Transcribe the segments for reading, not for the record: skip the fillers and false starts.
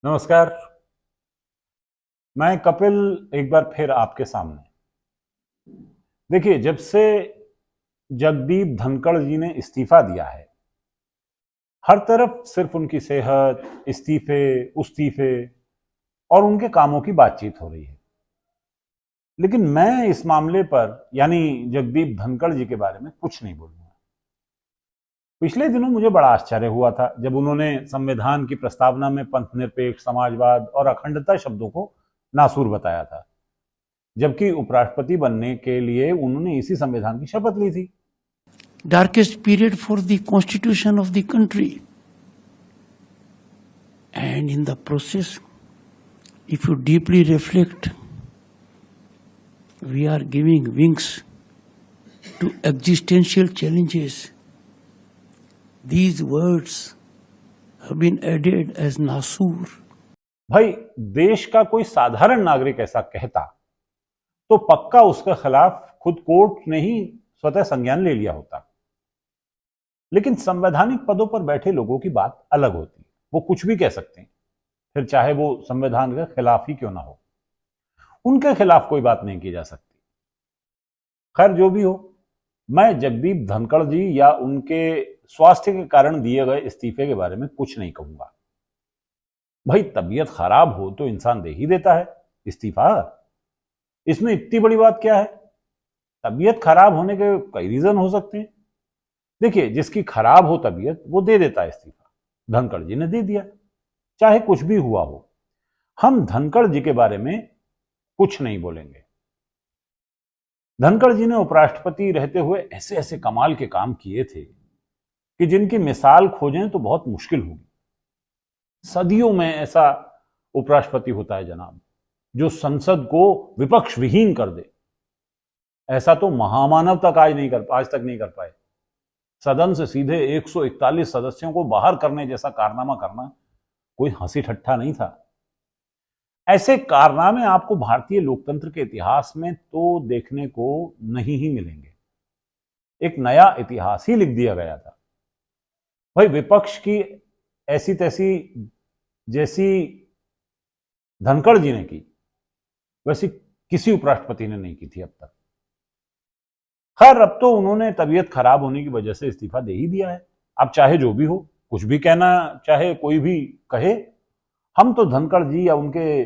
नमस्कार। मैं कपिल एक बार फिर आपके सामने। देखिए, जब से जगदीप धनखड़ जी ने इस्तीफा दिया है, हर तरफ सिर्फ उनकी सेहत, इस्तीफे, उस्तीफे और उनके कामों की बातचीत हो रही है। लेकिन मैं इस मामले पर यानी जगदीप धनखड़ जी के बारे में कुछ नहीं बोलूंगा। पिछले दिनों मुझे बड़ा आश्चर्य हुआ था जब उन्होंने संविधान की प्रस्तावना में पंथ निरपेक्ष, समाजवाद और अखंडता शब्दों को नासूर बताया था, जबकि उपराष्ट्रपति बनने के लिए उन्होंने इसी संविधान की शपथ ली थी। Darkest period for the constitution of the country. And in the process, if you deeply reflect, we are giving wings to existential challenges. These words have been added as Nasur. भाई, देश का कोई साधारण नागरिक ऐसा कहता तो पक्का उसके खिलाफ खुद कोर्ट ने ही स्वतः संज्ञान ले लिया होता। लेकिन संवैधानिक पदों पर बैठे लोगों की बात अलग होती है। वो कुछ भी कह सकते हैं, फिर चाहे वो संविधान के खिलाफ ही क्यों ना हो। उनके खिलाफ कोई बात नहीं की जा सकती। खैर, जो भी हो, मैं जगदीप धनखड़ जी या उनके स्वास्थ्य के कारण दिए गए इस्तीफे के बारे में कुछ नहीं कहूंगा। भाई, तबीयत खराब हो तो इंसान दे ही देता है इस्तीफा। इसमें इतनी बड़ी बात क्या है? तबीयत खराब होने के कई रीजन हो सकते हैं। देखिए, जिसकी खराब हो तबीयत वो दे देता है इस्तीफा। धनखड़ जी ने दे दिया, चाहे कुछ भी हुआ हो। हम धनखड़ जी के बारे में कुछ नहीं बोलेंगे। धनखड़ जी ने उपराष्ट्रपति रहते हुए ऐसे ऐसे कमाल के काम किए थे कि जिनकी मिसाल खोजें तो बहुत मुश्किल होगी। सदियों में ऐसा उपराष्ट्रपति होता है जनाब, जो संसद को विपक्ष विहीन कर दे। ऐसा तो महामानव तक आज तक नहीं कर पाए। सदन से सीधे 141 सदस्यों को बाहर करने जैसा कारनामा करना कोई हंसी ठट्ठा नहीं था। ऐसे कारनामे आपको भारतीय लोकतंत्र के इतिहास में तो देखने को नहीं ही मिलेंगे। एक नया इतिहास ही लिख दिया गया था। भाई, विपक्ष की ऐसी तैसी जैसी धनखड़ जी ने की, वैसी किसी उपराष्ट्रपति ने नहीं की थी अब तक। खैर, अब तो उन्होंने तबीयत खराब होने की वजह से इस्तीफा दे ही दिया है। अब चाहे जो भी हो, कुछ भी कहना चाहे कोई भी कहे, हम तो धनखड़ जी या उनके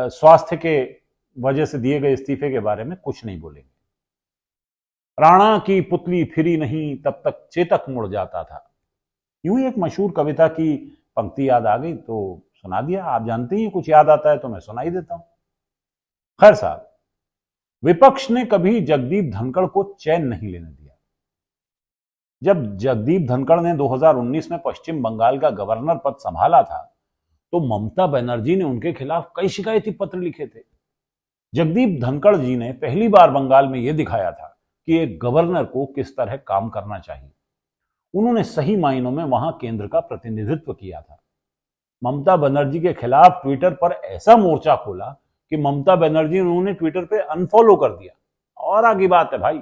स्वास्थ्य के वजह से दिए गए इस्तीफे के बारे में कुछ नहीं बोलेंगे। राणा की पुतली फिरी नहीं तब तक चेतक मुड़ जाता था, यूं ही एक मशहूर कविता की पंक्ति याद आ गई तो सुना दिया। आप जानते ही, कुछ याद आता है तो मैं सुना ही देता हूं। खैर साहब, विपक्ष ने कभी जगदीप धनखड़ को चैन नहीं लेने दिया। जब जगदीप धनखड़ ने 2019 में पश्चिम बंगाल का गवर्नर पद संभाला था तो ममता बनर्जी ने उनके खिलाफ कई शिकायती पत्र लिखे थे। जगदीप धनखड़ जी ने पहली बार बंगाल में यह दिखाया था कि एक गवर्नर को किस तरह काम करना चाहिए। उन्होंने सही मायनों में वहां केंद्र का प्रतिनिधित्व किया था। ममता बनर्जी के खिलाफ ट्विटर पर ऐसा मोर्चा खोला कि ममता बनर्जी ने उन्हें ट्विटर पे अनफॉलो कर दिया। और आगे बात है भाई,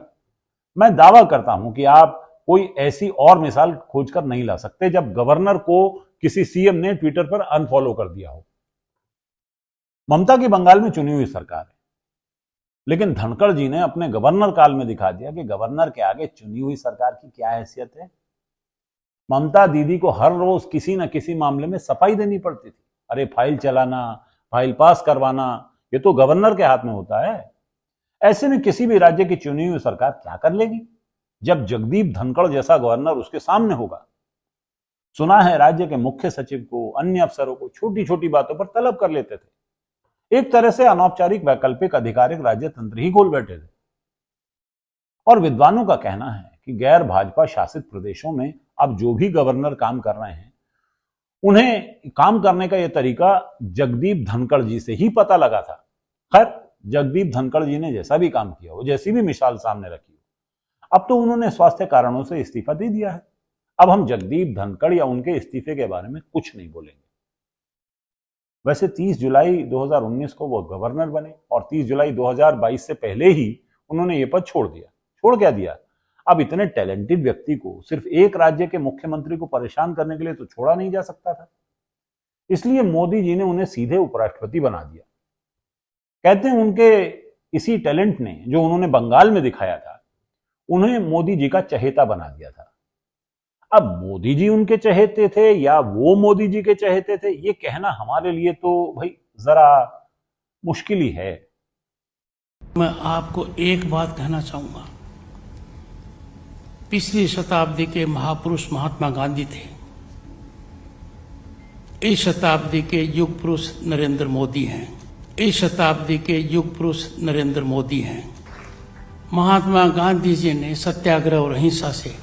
मैं दावा करता हूं कि आप कोई ऐसी और मिसाल खोजकर नहीं ला सकते जब गवर्नर को किसी सीएम ने ट्विटर पर अनफॉलो कर दिया हो। ममता की बंगाल में चुनी हुई सरकार है, लेकिन धनखड़ जी ने अपने गवर्नर काल में दिखा दिया कि गवर्नर के आगे चुनी हुई सरकार की क्या हैसियत है। ममता दीदी को हर रोज किसी न किसी मामले में सफाई देनी पड़ती थी। अरे, फाइल चलाना, फाइल पास करवाना, ये तो गवर्नर के हाथ में होता है। ऐसे में किसी भी राज्य की चुनी हुई सरकार क्या कर लेगी जब जगदीप धनखड़ जैसा गवर्नर उसके सामने होगा। सुना है राज्य के मुख्य सचिव को, अन्य अफसरों को छोटी छोटी बातों पर तलब कर लेते थे। एक तरह से अनौपचारिक वैकल्पिक आधिकारिक राज्य तंत्र ही खोल बैठे थे। और विद्वानों का कहना है कि गैर भाजपा शासित प्रदेशों में अब जो भी गवर्नर काम कर रहे हैं, उन्हें काम करने का यह तरीका जगदीप धनखड़ जी से ही पता लगा था। खैर, जगदीप धनखड़ जी ने जैसा भी काम किया हो, जैसी भी मिसाल सामने रखी हो, अब तो उन्होंने स्वास्थ्य कारणों से इस्तीफा दे दिया है। अब हम जगदीप धनखड़ या उनके इस्तीफे के बारे में कुछ नहीं बोलेंगे। वैसे 30 जुलाई 2019 को वो गवर्नर बने और 30 जुलाई 2022 से पहले ही उन्होंने ये पद छोड़ दिया। छोड़ क्या दिया? अब इतने टैलेंटेड व्यक्ति को सिर्फ एक राज्य के मुख्यमंत्री को परेशान करने के लिए तो छोड़ा नहीं जा सकता था। इसलिए मोदी जी ने उन्हें सीधे उपराष्ट्रपति बना दिया। कहते हैं उनके इसी टैलेंट ने, जो उन्होंने बंगाल में दिखाया था, उन्हें मोदी जी का चहेता बना दिया था। अब मोदी जी उनके चहेते थे या वो मोदी जी के चहेते थे, ये कहना हमारे लिए तो भाई जरा मुश्किल ही है। मैं आपको एक बात कहना चाहूंगा, पिछली शताब्दी के महापुरुष महात्मा गांधी थे, इस शताब्दी के युग पुरुष नरेंद्र मोदी हैं, इस शताब्दी के युग पुरुष नरेंद्र मोदी हैं। महात्मा गांधी जी ने सत्याग्रह और अहिंसा से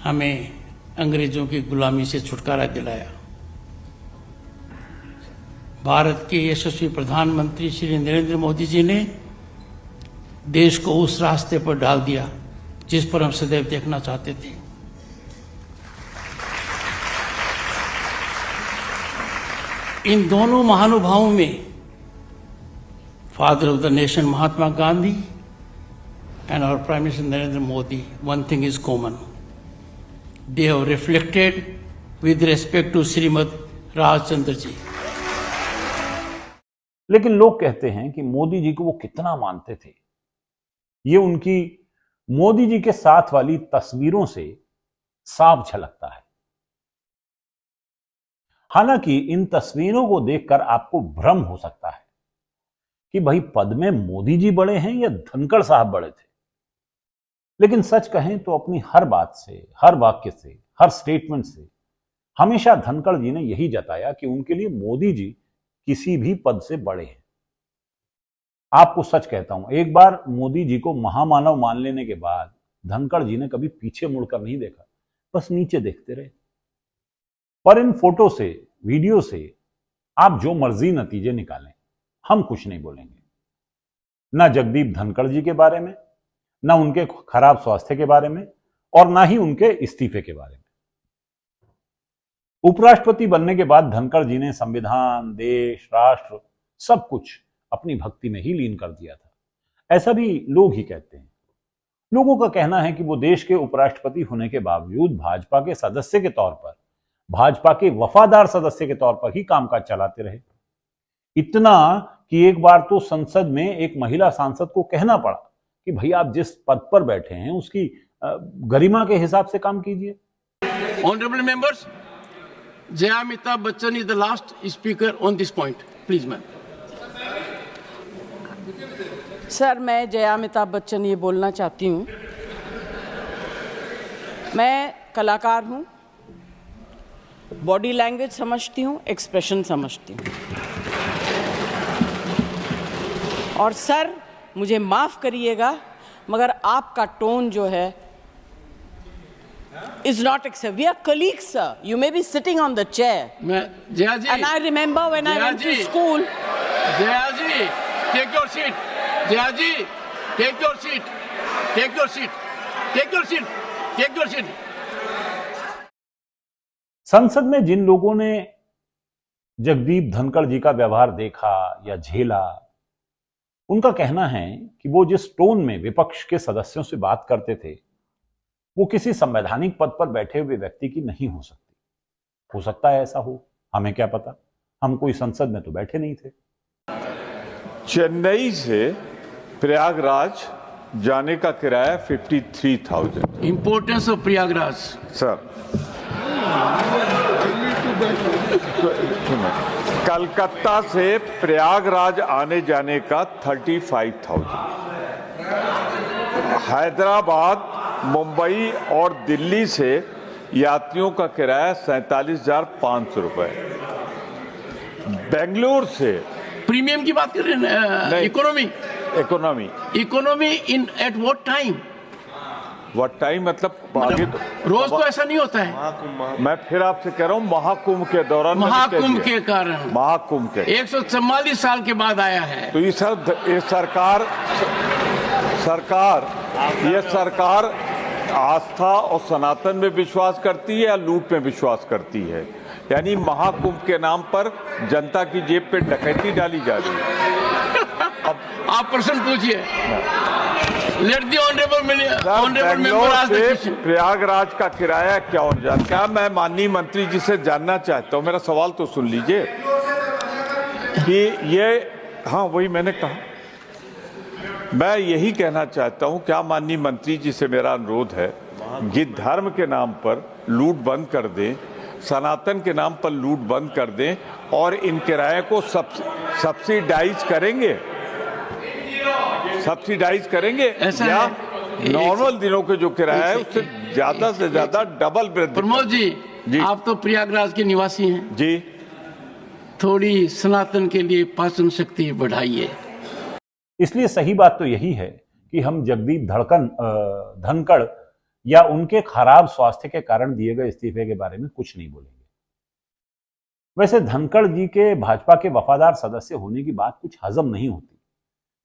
हमें अंग्रेजों की गुलामी से छुटकारा दिलाया। भारत के यशस्वी प्रधानमंत्री श्री नरेंद्र मोदी जी ने देश को उस रास्ते पर डाल दिया जिस पर हम सदैव देखना चाहते थे। इन दोनों महानुभावों में father of the nation Mahatma Gandhi and our Prime Minister Narendra Modi, one thing is common. They have reflected with respect to Srimad Rajchandra जी। लेकिन लोग कहते हैं कि मोदी जी को वो कितना मानते थे, ये उनकी मोदी जी के साथ वाली तस्वीरों से साफ झलकता है। हालांकि इन तस्वीरों को देखकर आपको भ्रम हो सकता है कि भाई पद में मोदी जी बड़े हैं या धनखड़ साहब बड़े थे। लेकिन सच कहें तो अपनी हर बात से, हर वाक्य से, हर स्टेटमेंट से हमेशा धनखड़ जी ने यही जताया कि उनके लिए मोदी जी किसी भी पद से बड़े हैं। आपको सच कहता हूं, एक बार मोदी जी को महामानव मान लेने के बाद धनखड़ जी ने कभी पीछे मुड़कर नहीं देखा, बस नीचे देखते रहे। पर इन फोटो से, वीडियो से आप जो मर्जी नतीजे निकालें, हम कुछ नहीं बोलेंगे। ना जगदीप धनखड़ जी के बारे में, ना उनके खराब स्वास्थ्य के बारे में, और ना ही उनके इस्तीफे के बारे में। उपराष्ट्रपति बनने के बाद धनखड़ जी ने संविधान, देश, राष्ट्र सब कुछ अपनी भक्ति में ही लीन कर दिया था, ऐसा भी लोग ही कहते हैं। लोगों का कहना है कि वो देश के उपराष्ट्रपति होने के बावजूद भाजपा के सदस्य के तौर पर, भाजपा के वफादार सदस्य के तौर पर ही कामकाज चलाते रहे। इतना कि एक बार तो संसद में एक महिला सांसद को कहना पड़ा कि भाई आप जिस पद पर बैठे हैं उसकी गरिमा के हिसाब से काम कीजिए। Honorable members, Jaya Amitabh Bachchan is the last speaker on this point. Please, ma'am. Sir, मैं जया अमिताभ बच्चन ये बोलना चाहती हूँ, मैं कलाकार हूँ, बॉडी लैंग्वेज समझती हूँ, एक्सप्रेशन समझती हूँ। और सर मुझे माफ़ करिएगा मगर आपका टोन जो है is not acceptable. We are colleagues, sir. You may be sitting on the chair. Jaya ji. And I remember when I went to school. Jaya ji, take your seat. Jaya ji, take your seat. Take your seat. Take your seat. Take your seat. संसद में जिन लोगों ने जगदीप धनखड़ जी का व्यवहार देखा या झेला, उनका कहना है कि वो जिस टोन में विपक्ष के सदस्यों से बात करते थे, वो किसी संवैधानिक पद पर बैठे हुए व्यक्ति की नहीं हो सकती। हो सकता है ऐसा हो, हमें क्या पता, हम कोई संसद में तो बैठे नहीं थे। चेन्नई से प्रयागराज जाने का किराया 53,000। Importance of Prayagraj. Sir, Calcutta से प्रयागराज आने जाने का 35,000। हैदराबाद, मुंबई और दिल्ली से यात्रियों का किराया 47,500 रुपए। बेंगलुरु से प्रीमियम की बात कर रहे हैं, economy. Economy. Economy in at what time? What time मतलब आगे तो रोज तो ऐसा नहीं होता है। मैं फिर आपसे कह रहा हूँ, महाकुंभ के दौरान, महाकुंभ के कारण, महाकुंभ के 144 साल के बाद आया है। तो ये सरकार आस्था और सनातन में विश्वास करती है या लूट में विश्वास करती है? यानी महाकुंभ के नाम पर जनता की जेब पे डकैती डाली जा रही है। अब आप प्रश्न पूछिए। Let the honorable member Bangalore ask the से question. प्रयागराज का किराया क्या हो जाता? क्या मैं माननीय मंत्री जी से जानना चाहता हूं, मेरा सवाल तो सुन लीजिए कि ये, हाँ वही मैंने कहा, मैं यही कहना चाहता हूं, क्या माननीय मंत्री जी से मेरा अनुरोध है कि धर्म के नाम पर लूट बंद कर दें, सनातन के नाम पर लूट बंद कर दें और इन किराए को सब्सिडाइज करेंगे, सब्सिडाइज करेंगे ऐसा या है। नॉर्मल दिनों के जो किराया है उससे ज्यादा से ज्यादा डबल वृद्धि। प्रमोद जी, आप तो प्रयागराज के निवासी हैं जी, थोड़ी सनातन के लिए पाचन शक्ति बढ़ाइए। इसलिए सही बात तो यही है कि हम जगदीप धनखड़ या उनके खराब स्वास्थ्य के कारण दिए गए इस्तीफे के बारे में कुछ नहीं बोलेंगे। वैसे धनखड़ जी के भाजपा के वफादार सदस्य होने की बात कुछ हजम नहीं होती।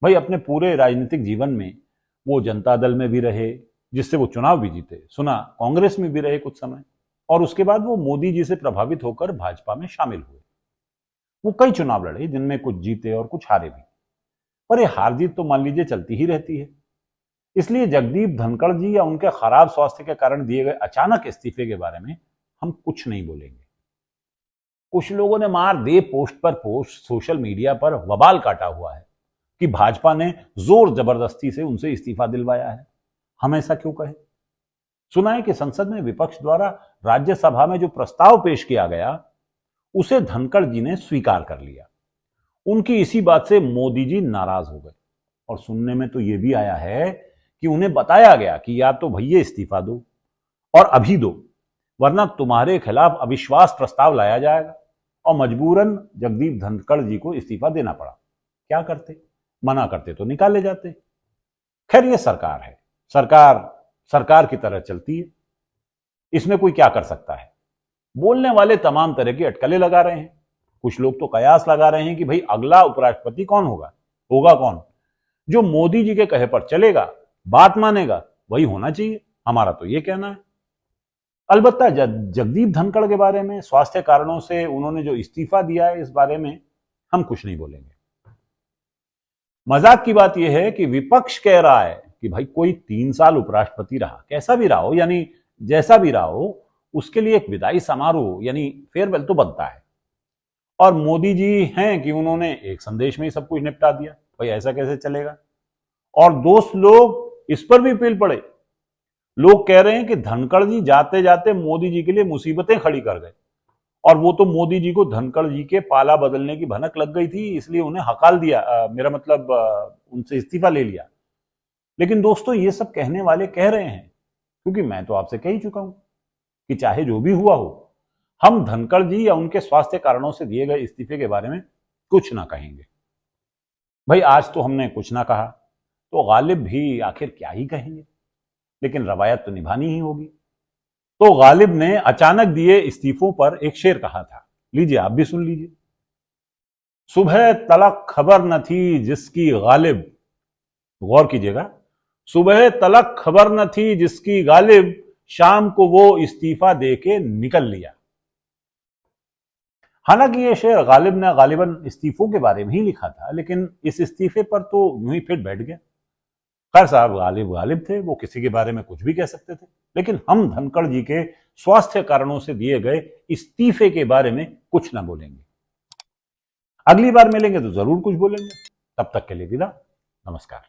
भाई अपने पूरे राजनीतिक जीवन में वो जनता दल में भी रहे, जिससे वो चुनाव भी जीते, सुना कांग्रेस में भी रहे कुछ समय, और उसके बाद वो मोदी जी से प्रभावित होकर भाजपा में शामिल हुए। वो कई चुनाव लड़े जिनमें कुछ जीते और कुछ हारे भी, पर ये हार जीत तो मान लीजिए चलती ही रहती है। इसलिए जगदीप धनखड़ जी या उनके खराब स्वास्थ्य के कारण दिए गए अचानक इस्तीफे के बारे में हम कुछ नहीं बोलेंगे। कुछ लोगों ने मार दे पोस्ट पर पोस्ट सोशल मीडिया पर वबाल काटा हुआ है कि भाजपा ने जोर जबरदस्ती से उनसे इस्तीफा दिलवाया है। हम ऐसा क्यों कहें? सुना है कि संसद में विपक्ष द्वारा राज्यसभा में जो प्रस्ताव पेश किया गया उसे धनखड़ जी ने स्वीकार कर लिया। उनकी इसी बात से मोदी जी नाराज हो गए और सुनने में तो यह भी आया है कि उन्हें बताया गया कि या तो भैया इस्तीफा दो और अभी दो, वरना तुम्हारे खिलाफ अविश्वास प्रस्ताव लाया जाएगा। और मजबूरन जगदीप धनखड़ जी को इस्तीफा देना पड़ा। क्या करते? मना करते तो निकाले जाते। खैर ये सरकार है, सरकार की तरह चलती है, इसमें कोई क्या कर सकता है। बोलने वाले तमाम तरह की अटकलें लगा रहे हैं। कुछ लोग तो कयास लगा रहे हैं कि भाई अगला उपराष्ट्रपति कौन होगा कौन? जो मोदी जी के कहे पर चलेगा, बात मानेगा, वही होना चाहिए। हमारा तो ये कहना है। अलबत्ता जगदीप धनखड़ के बारे में स्वास्थ्य कारणों से उन्होंने जो इस्तीफा दिया है, इस बारे में हम कुछ नहीं बोलेंगे। मजाक की बात यह है कि विपक्ष कह रहा है कि भाई कोई 3 साल उपराष्ट्रपति रहा, कैसा भी रहा हो, यानी जैसा भी रहा हो, उसके लिए एक विदाई समारोह यानी फेयरवेल तो बनता है। और मोदी जी हैं कि उन्होंने एक संदेश में ही सब कुछ निपटा दिया। भाई ऐसा कैसे चलेगा? और दोस्त लोग इस पर भी पील पड़े। लोग कह रहे हैं कि धनखड़ जी जाते जाते मोदी जी के लिए मुसीबतें खड़ी कर गए, और वो तो मोदी जी को धनखड़ जी के पाला बदलने की भनक लग गई थी, इसलिए उन्हें हकाल दिया, मेरा मतलब उनसे इस्तीफा ले लिया। लेकिन दोस्तों ये सब कहने वाले कह रहे हैं, क्योंकि मैं तो आपसे कह ही चुका हूं कि चाहे जो भी हुआ हो, हम धनखड़ जी या उनके स्वास्थ्य कारणों से दिए गए इस्तीफे के बारे में कुछ ना कहेंगे। भाई आज तो हमने कुछ ना कहा तो गालिब भी आखिर क्या ही कहेंगे, लेकिन रवायत तो निभानी ही होगी। तो गालिब ने अचानक दिए इस्तीफों पर एक शेर कहा था, लीजिए आप भी सुन लीजिए। सुबह तलक खबर न थी जिसकी गालिब, गौर कीजिएगा, सुबह तलक खबर न थी जिसकी गालिब, शाम को वो इस्तीफा देके निकल लिया। हालांकि ये शेर गालिब ने गालिबन इस्तीफों के बारे में ही लिखा था, लेकिन इस इस्तीफे पर तो यूं ही फिट बैठ गया। खैर साहब, गालिब थे, वो किसी के बारे में कुछ भी कह सकते थे, लेकिन हम धनखड़ जी के स्वास्थ्य कारणों से दिए गए इस्तीफे के बारे में कुछ ना बोलेंगे। अगली बार मिलेंगे तो जरूर कुछ बोलेंगे। तब तक के लिए विदा, नमस्कार।